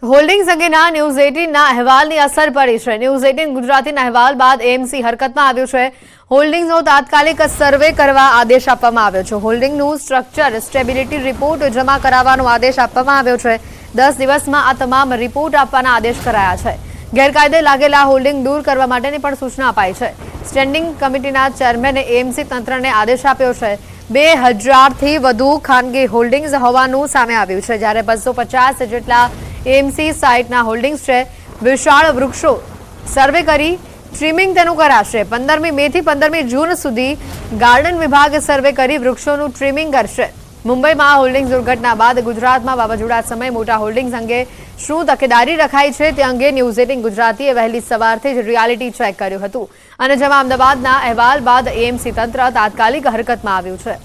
Holdings અંગેના news 18ના અહેવાલની અસર પડી છે। ન્યૂઝ 18 ગુજરાતીના અહેવાલ બાદ એએમસી હરકતમાં આવ્યું છે। હોલ્ડિંગ્સનો તાત્કાલિક સર્વે કરવા આદેશ આપવામાં આવ્યો છે। હોલ્ડિંગનું સ્ટ્રક્ચર સ્ટેબિલિટી રિપોર્ટ જમા કરાવવાનો આદેશ આપવામાં આવ્યો છે। 10 દિવસમાં આ તમામ રિપોર્ટ આપવાના આદેશ કરાયા છે। ગેરકાયદે લાગેલા હોલ્ડિંગ દૂર કરવા માટેની પણ સૂચના અપાઈ છે। સ્ટેન્ડિંગ કમિટીના ચેરમેને એએમસી તંત્રને આદેશ આપ્યો છે। 2000થી વધુ ખાનગી હોલ્ડિંગ્સ હોવાનું સામે આવ્યું છે, જ્યારે 250 જેટલા એએમસી સાઇટના હોલ્ડિંગ્સ છે। વિશાળ વૃક્ષો સર્વે કરી ટ્રીમિંગ તેનું કરાશે। 15મી મેથી 15મી જૂન સુધી ગાર્ડન વિભાગ સર્વે કરી વૃક્ષોનું ટ્રીમિંગ કરશે। મુંબઈમાં હોલ્ડિંગ્સ દુર્ઘટના બાદ ગુજરાતમાં વાવાઝોડા સમયે મોટા હોલ્ડિંગ્સ અંગે શું તકેદારી રખાઈ છે તે અંગે ન્યૂઝ 18 ગુજરાતીએ વહેલી સવારથી જ રિયાલિટી ચેક કર્યું હતું, અને જેમાં અમદાવાદના અહેવાલ બાદ એએમસી તંત્ર તાત્કાલિક હરકતમાં આવ્યું છે।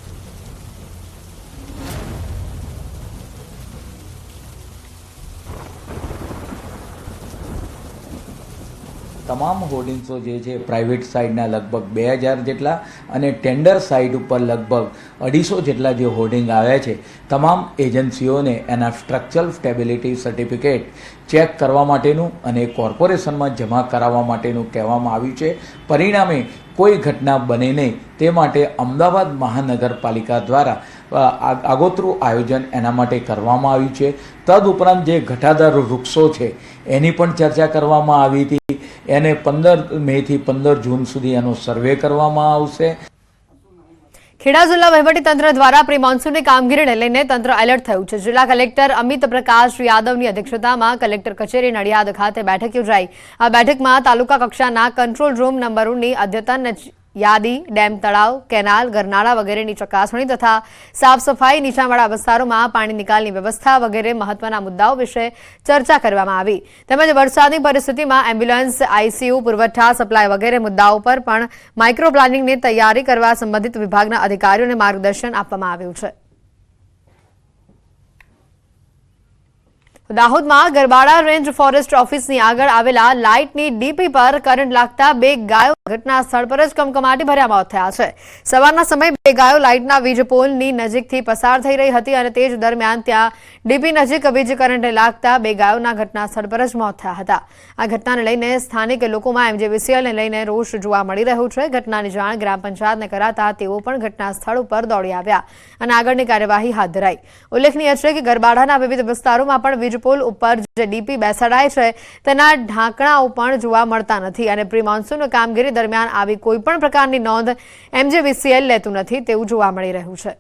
તમામ હોર્ડિંગ્સો જે છે પ્રાઇવેટ સાઇડના લગભગ 2000 જેટલા અને ટેન્ડર સાઇડ ઉપર લગભગ 250 જેટલા જે હોર્ડિંગ આવ્યા છે, તમામ એજન્સીઓને એના સ્ટ્રક્ચરલ સ્ટેબિલિટી સર્ટિફિકેટ ચેક કરવા માટેનું અને કોર્પોરેશનમાં જમા કરાવવા માટેનું કહેવામાં આવ્યું છે। પરિણામે કોઈ ઘટના બને નહીં તે માટે અમદાવાદ મહાનગરપાલિકા દ્વારા આગોતરું આયોજન એના માટે કરવામાં આવ્યું છે। તદુપરાંત જે ઘટાદાર વૃક્ષો છે એની પણ ચર્ચા કરવામાં આવી હતી। એને 15 મેથી 15 જૂન સુધી એનો સર્વે કરવામાં આવશે। ખેડા જિલ્લા વહીવટીતંત્ર દ્વારા પ્રી મોન્સૂનની કામગીરીને લઈને તંત્ર એલર્ટ થયું છે। જિલ્લા કલેક્ટર અમિત પ્રકાશ યાદવની અધ્યક્ષતામાં કલેક્ટર કચેરી નડિયાદ ખાતે બેઠક યોજાઈ। આ બેઠકમાં તાલુકા કક્ષાના કંટ્રોલ રૂમ નંબરોની અદ્યતન યાદી, ડેમ, તળાવ, કેનાલ, ગરનાળા વગેરેની ચકાસણી તથા સાફ સફાઈ, નીચાણવાળા વિસ્તારોમાં પાણી નિકાલની વ્યવસ્થા વગેરે મહત્વના મુદ્દાઓ વિશે ચર્ચા કરવામાં આવી। તેમજ વરસાદની પરિસ્થિતિમાં એમ્બ્યુલન્સ, આઈસીયુ, પુરવઠા, સપ્લાય વગેરે મુદ્દાઓ પર પણ માઇક્રો પ્લાનિંગની તૈયારી કરવા સંબંધિત વિભાગના અધિકારીઓને માર્ગદર્શન આપવામાં આવ્યું છે। દાહોદમાં ગરબાડા રેન્જ ફોરેસ્ટ ઓફિસની આગળ આવેલા લાઇટની ડીપી પર કરંટ લાગતા 2 ગાયો ઘટના સ્થળ પર જ કમકમાટી ભર્યા મોત થયા છે। સવારના સમયે 2 ગાયો લાઇટના વીજ પોલની નજીકથી પસાર થઈ રહી હતી અને તે જ દરમિયાન ત્યાં ડીપી નજીક વીજ કરંટે લાગતા 2 ગાયોના ઘટના સ્થળ પર જ મોત થયા હતા। આ ઘટનાને લઈને સ્થાનિક લોકોમાં એમજીવીસીએલને લઈને રોષ જોવા મળી રહ્યો છે। ઘટનાની જાણ ગ્રામ પંચાયતને કરાતા તેઓ પણ ઘટના સ્થળ ઉપર દોડી આવ્યા અને આગળની કાર્યવાહી હાથ ધરાઈ। ઉલ્લેખનીય છે કે ગરબાડાના વિવિધ વિસ્તારોમાં પણ વીજ પોલ ઉપર જે ડીપી બેસાડાય છે તેના ઢાંકણાઓ પણ જોવા મળતા નથી અને પ્રી મોન્સૂન કામગીરી દરમિયાન આવી કોઈ પણ પ્રકારની નોંધ એમજીવીસીએલ લેતું નથી તેવું જોવા મળી રહ્યું છે।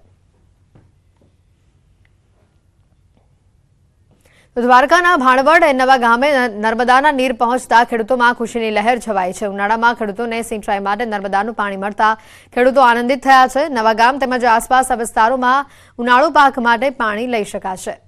દ્વારકાના ભાણવડ નવા ગામે નર્મદાના નીર પહોંચતા ખેડૂતોમાં ખુશીની લહેર છવાઈ છે। ઉનાળામાં ખેડૂતોને સિંચાઈ માટે નર્મદાનું પાણી મળતા ખેડૂતો આનંદિત થયા છે। નવા ગામ તેમજ આસપાસના વિસ્તારોમાં ઉનાળુ પાક માટે પાણી લઈ શકાશે।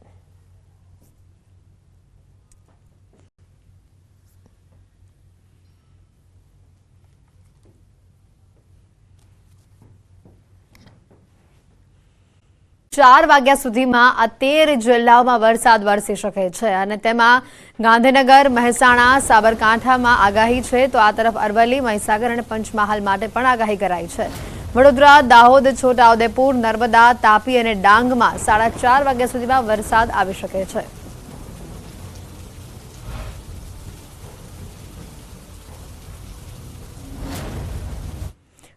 ચાર વાગ્યા સુધીમાં આ 13 જિલ્લાઓમાં વરસાદ વરસી શકે છે અને તેમાં ગાંધીનગર, મહેસાણા, સાબરકાંઠામાં આગાહી છે, તો આ તરફ અરવલ્લી, મહીસાગર અને પંચમહાલ માટે પણ આગાહી કરાઈ છે। વડોદરા, દાહોદ, છોટાઉદેપુર, નર્મદા, તાપી અને ડાંગમાં 4:30 વાગ્યા સુધીમાં વરસાદ આવી શકે છે।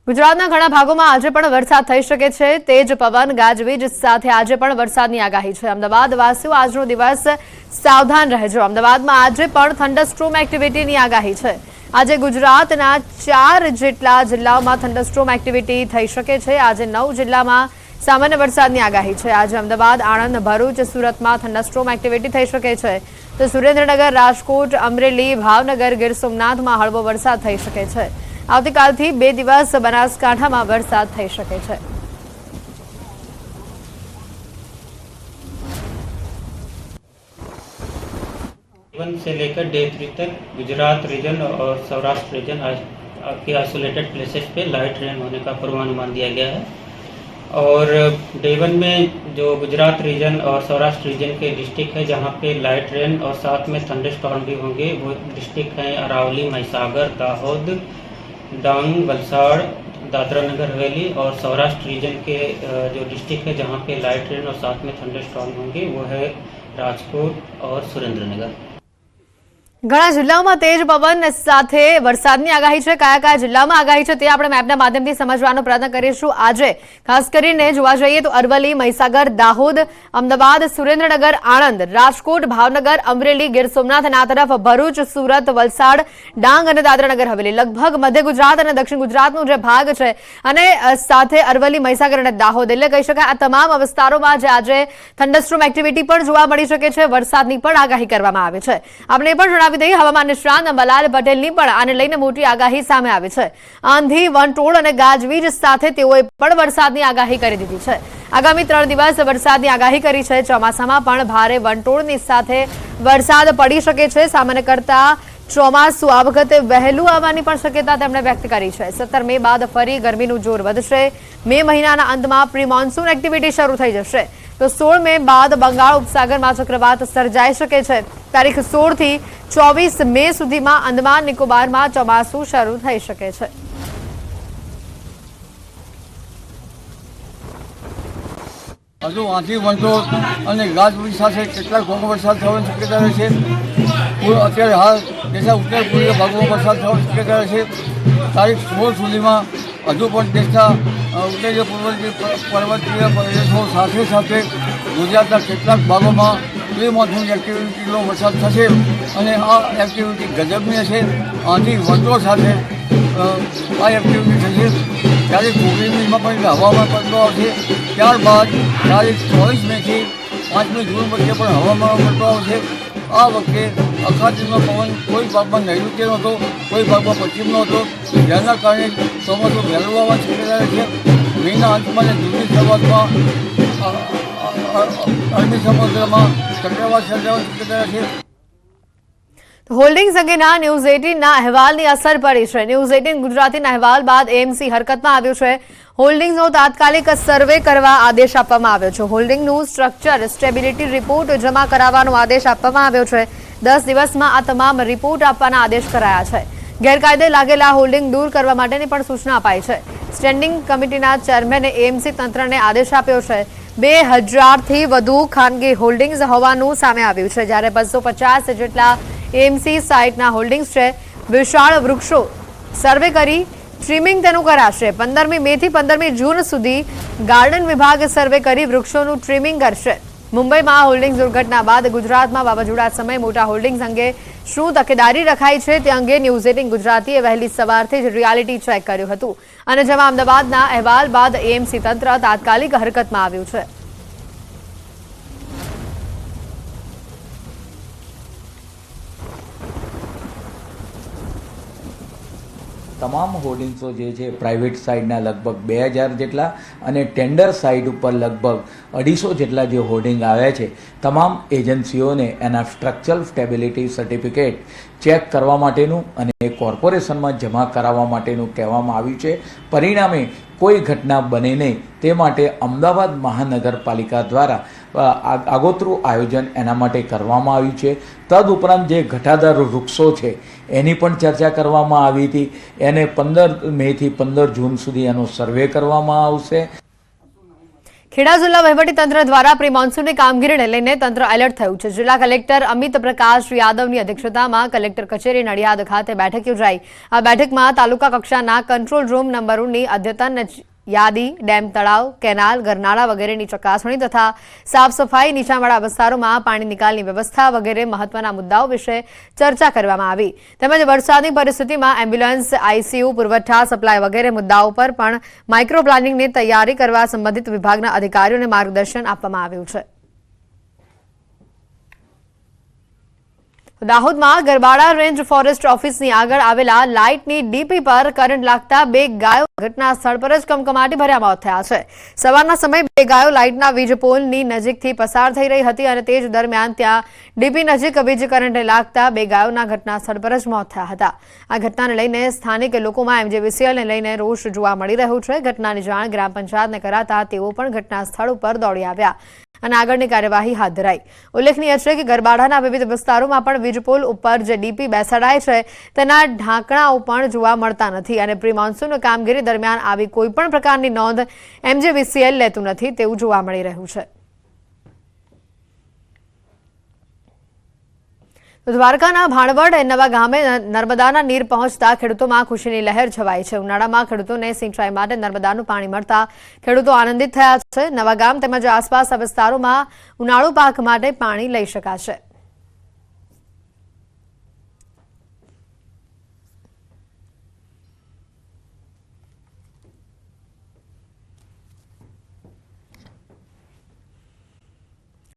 ગુજરાતના ઘણા ભાગોમાં આજે પણ વરસાદ થઈ શકે છે। તેજ પવન, ગાજવીજ સાથે આજે પણ વરસાદની આગાહી છે। અમદાવાદ વાસીઓ આજનો દિવસ સાવધાન રહેજો। અમદાવાદમાં આજે પણ થંડરસ્ટ્રોમ એક્ટિવિટીની આગાહી છે। આજે ગુજરાતના 4 જેટલા જિલ્લાઓમાં થંડરસ્ટ્રોમ એક્ટિવિટી થઈ શકે છે। આજે 9 જિલ્લામાં સામાન્ય વરસાદની આગાહી છે। આજે અમદાવાદ, આણંદ, ભરૂચ, સુરતમાં થંડરસ્ટ્રોમ એક્ટિવિટી થઈ શકે છે, તો સુરેન્દ્રનગર, રાજકોટ, અમરેલી, ભાવનગર, ગીર સોમનાથમાં હળવો વરસાદ થઈ શકે છે। આવતીકાલથી 2 દિવસ બનાસકાંઠામાં વરસાદ થઈ શકે છે। से लेकर डे 3 तक गुजरात रीजन और सौराष्ट्र रीजन के आइसोलेटेड प्लेसेस पे लाइट रेन होने का पूर्वानुमान दिया गया है। और डे 1 में जो गुजरात रीजन और सौराष्ट्र रीजन के डिस्ट्रिक्ट है जहाँ पे लाइट रेन और साथ में थंडरस्टॉर्म भी होंगे, वो डिस्ट्रिक्ट हैं अरावली, महिसागर, दाहोद, डांग, वलसाड़, दादरा नगर हवेली। और सौराष्ट्र रीजन के जो डिस्ट्रिक्ट है जहाँ पे लाइट रेन और साथ में थंडरस्टॉर्म होंगे वो है राजकोट और सुरेंद्रनगर। ઘણા જિલ્લાઓમાં તેજ પવન સાથે વરસાદની આગાહી છે। કયા કયા જિલ્લામાં આગાહી છે તે આપણે મેપના માધ્યમથી સમજવાનો પ્રયત્ન કરીશું। આજે ખાસ કરીને જોવા જઈએ તો અરવલ્લી, મહીસાગર, દાહોદ, અમદાવાદ, સુરેન્દ્રનગર, આણંદ, રાજકોટ, ભાવનગર, અમરેલી, ગીર સોમનાથ અને આ તરફ ભરૂચ, સુરત, વલસાડ, ડાંગ અને દાદરાનગર હવેલી, લગભગ મધ્ય ગુજરાત અને દક્ષિણ ગુજરાતનો જે ભાગ છે અને સાથે અરવલ્લી, મહીસાગર અને દાહોદ, એટલે કહી શકાય આ તમામ વિસ્તારોમાં જે આજે થંડરસ્ટોર્મ એક્ટિવિટી પણ જોવા મળી શકે છે। વરસાદની પણ આગાહી કરવામાં આવી છે। આપણે પણ હવામાન નિષ્ણાત અંબાલાલ પટેલની પણ આને લઈને મોટી આગાહી સામે આવી છે। આંધી, વંટોળ અને ગાજવીજ સાથે તેઓએ પણ વરસાદની આગાહી કરી દીધી છે। આગામી 3 દિવસ વરસાદની આગાહી કરી છે। ચોમાસામાં પણ ભારે વંટોળની સાથે વરસાદ પડી શકે છે। સામાન્ય કરતા ચોમાસું આ વખતે વહેલું આવવાની પણ શક્યતા તેમણે વ્યક્ત કરી છે। 17 મે બાદ ફરી ગરમીનું જોર વધશે। મે મહિનાના અંતમાં પ્રી મોન્સૂન એક્ટિવિટી શરૂ થઈ જશે તો 16 મે બાદ બંગાળ ઉપસાગરમાં ચક્રવાત સર્જાઈ શકે છે। તારીખ 16 થી 24 મે સુધીમાં અંદમાન નિકોબારમાં ચોમાસું શરૂ થઈ શકે છે। હજુ આંધી, વંટોળ અને ગાજવીજ સાથે કેટલાક ભાગોમાં વરસાદ થવાની શક્યતા રહે છે। અત્યારે હાલ દેશના ઉત્તર પૂર્વીય ભાગોમાં વરસાદ થવાની શક્યતા રહે છે। તારીખ 16 સુધીમાં હજુ પણ દેશના ઉત્તરીય પર્વતીય પ્રદેશો સાથે સાથે ગુજરાતના કેટલાક ભાગોમાં પ્રી મોન્સૂન એક્ટિવિટીનો વરસાદ થશે અને આ એક્ટિવિટી ગજબની હશે। આંધી, વંટોળ સાથે આ એક્ટિવિટી થશે। તારીખ 19 મેમાં પણ હવામાન પલટો આવશે। ત્યારબાદ તારીખ 24 મેથી 5મી જૂન વચ્ચે પણ હવામાન પલટો આવશે। આ વખતે અખાતીમાં પવન કોઈ ભાગમાં નૈઋત્યનો હતો, કોઈ ભાગમાં પશ્ચિમનો હતો, જેના કારણે ચોમાસું વહેલું આવવાની શક્યતા રહે છે। મેના અંતમાં અને જૂનની શરૂઆતમાં અરબી સમુદ્રમાં ચક્રવાત સર્જાવાની શક્યતા રહે છે। હોલ્ડિંગ્સ અંગેના ન્યૂઝ 18ના અહેવાલની અસર પડી છે। ન્યૂઝ 18 ગુજરાતીના અહેવાલ બાદ એએમસી હરકતમાં આવ્યું છે। હોલ્ડિંગ્સનો તાત્કાલિક સર્વે કરવા આદેશ આપવામાં આવ્યો છે। હોલ્ડિંગનું સ્ટ્રક્ચર સ્ટેબિલિટી રિપોર્ટ જમા કરાવવાનો આદેશ આપવામાં આવ્યો છે। 10 દિવસમાં આ તમામ રિપોર્ટ આપવાના આદેશ કરાયા છે। ગેરકાયદે લાગેલા હોલ્ડિંગ દૂર કરવા માટેની પણ સૂચના અપાઈ છે। સ્ટેન્ડિંગ કમિટીના ચેરમેને એએમસી તંત્રને આદેશ આપ્યો છે। 2000થી વધુ ખાનગી હોલ્ડિંગ્સ હોવાનું સામે આવ્યું છે, જ્યારે 250 જેટલા એએમસી સાઇટના હોલ્ડિંગ્સ છે। વિશાળ વૃક્ષો સર્વે કરી ટ્રીમિંગ તેનું કરાશે। 15મી મેથી 15મી જૂન સુધી ગાર્ડન વિભાગ સર્વે કરી વૃક્ષોનું ટ્રીમિંગ કરશે। મુંબઈમાં હોલ્ડિંગ્સ દુર્ઘટના બાદ ગુજરાતમાં વાવાઝોડા સમયે મોટા હોલ્ડિંગ્સ અંગે શું તકેદારી રખાઈ છે તે અંગે ન્યૂઝ 18 ગુજરાતીએ વહેલી સવારથી જ રિયાલિટી ચેક કર્યું હતું અને જેમાં અમદાવાદના અહેવાલ બાદ એએમસી તંત્ર તાત્કાલિક હરકતમાં આવ્યું છે। તમામ હોર્ડિંગ્સો જે છે પ્રાઇવેટ સાઇડના લગભગ 2000 જેટલા અને ટેન્ડર સાઇડ ઉપર લગભગ 250 જેટલા જે હોર્ડિંગ આવ્યા છે, તમામ એજન્સીઓને એના સ્ટ્રક્ચરલ સ્ટેબિલિટી સર્ટિફિકેટ ચેક કરવા માટેનું અને કોર્પોરેશનમાં જમા કરાવવા માટેનું કહેવામાં આવ્યું છે। પરિણામે કોઈ ઘટના બને નહીં તે માટે અમદાવાદ મહાનગરપાલિકા દ્વારા આગોતરું આયોજન એના માટે કરવામાં આવ્યું છે। તદુપરાંત જે ઘટાદાર વૃક્ષો છે એની પણ ચર્ચા કરવામાં આવી હતી। એને 15 મેથી 15 જૂન સુધી એનો સર્વે કરવામાં આવશે। ખેડા જિલ્લા વહીવટીતંત્ર દ્વારા પ્રી મોન્સૂનની કામગીરીને લઈને તંત્ર એલર્ટ થયું છે। જિલ્લા કલેક્ટર અમિત પ્રકાશ યાદવની અધ્યક્ષતામાં કલેક્ટર કચેરી નડિયાદ ખાતે બેઠક યોજાઈ। આ બેઠકમાં તાલુકા કક્ષાના કંટ્રોલ રૂમ નંબરોની અદ્યતન યાદી, ડેમ, તળાવ, કેનાલ, ગરનાળા વગેરેની ચકાસણી તથા સાફ સફાઈ, નીચાણવાળા વિસ્તારોમાં પાણી નિકાલની વ્યવસ્થા વગેરે મહત્વના મુદ્દાઓ વિશે ચર્ચા કરવામાં આવી। તેમજ વરસાદની પરિસ્થિતિમાં એમ્બ્યુલન્સ, આઈસીયુ, પુરવઠા, સપ્લાય વગેરે મુદ્દાઓ પર પણ માઇક્રો પ્લાનિંગની તૈયારી કરવા સંબંધિત વિભાગના અધિકારીઓને માર્ગદર્શન આપવામાં આવ્યું છે। દાહોદમાં ગરબાડા રેન્જ ફોરેસ્ટ ઓફિસની આગળ આવેલા લાઇટની ડીપી પર કરંટ લાગતા 2 ગાયો ઘટના સ્થળ પર જ કમકમાટી ભર્યા મોત થયા છે। સવારના સમયે 2 ગાયો લાઇટના વીજ પોલની નજીકથી પસાર થઈ રહી હતી અને તે જ દરમિયાન ત્યાં ડીપી નજીક વીજ કરંટે લાગતા 2 ગાયોના ઘટના સ્થળ પર જ મોત થયા હતા। આ ઘટનાને લઈને સ્થાનિક લોકોમાં એમજીવીસીએલને લઈને રોષ જોવા મળી રહ્યો છે। ઘટનાની જાણ ગ્રામ પંચાયતને કરાતા તેઓ પણ ઘટના સ્થળ ઉપર દોડી આવ્યા અને આગળની કાર્યવાહી હાથ ધરાઈ। ઉલ્લેખનીય છે કે ગરબાડાના વિવિધ વિસ્તારોમાં પણ વીજપોલ ઉપર જે ડીપી બેસાડાય છે તેના ઢાંકણાઓ પણ જોવા મળતા નથી અને પ્રી મોન્સૂન કામગીરી દરમિયાન આવી કોઈપણ પ્રકારની નોંધ એમજીવીસીએલ લેતું નથી તેવું જોવા મળી રહ્યું છે। તો દ્વારકાના ભાણવડ નવા ગામે નર્મદાના નીર પહોંચતા ખેડૂતોમાં ખુશીની લહેર છવાઈ છે। ઉનાળામાં ખેડૂતોને સિંચાઈ માટે નર્મદાનું પાણી મળતા ખેડૂતો આનંદિત થયા છે। નવા ગામ તેમજ આસપાસના વિસ્તારોમાં ઉનાળુ પાક માટે પાણી લઈ શકાશે।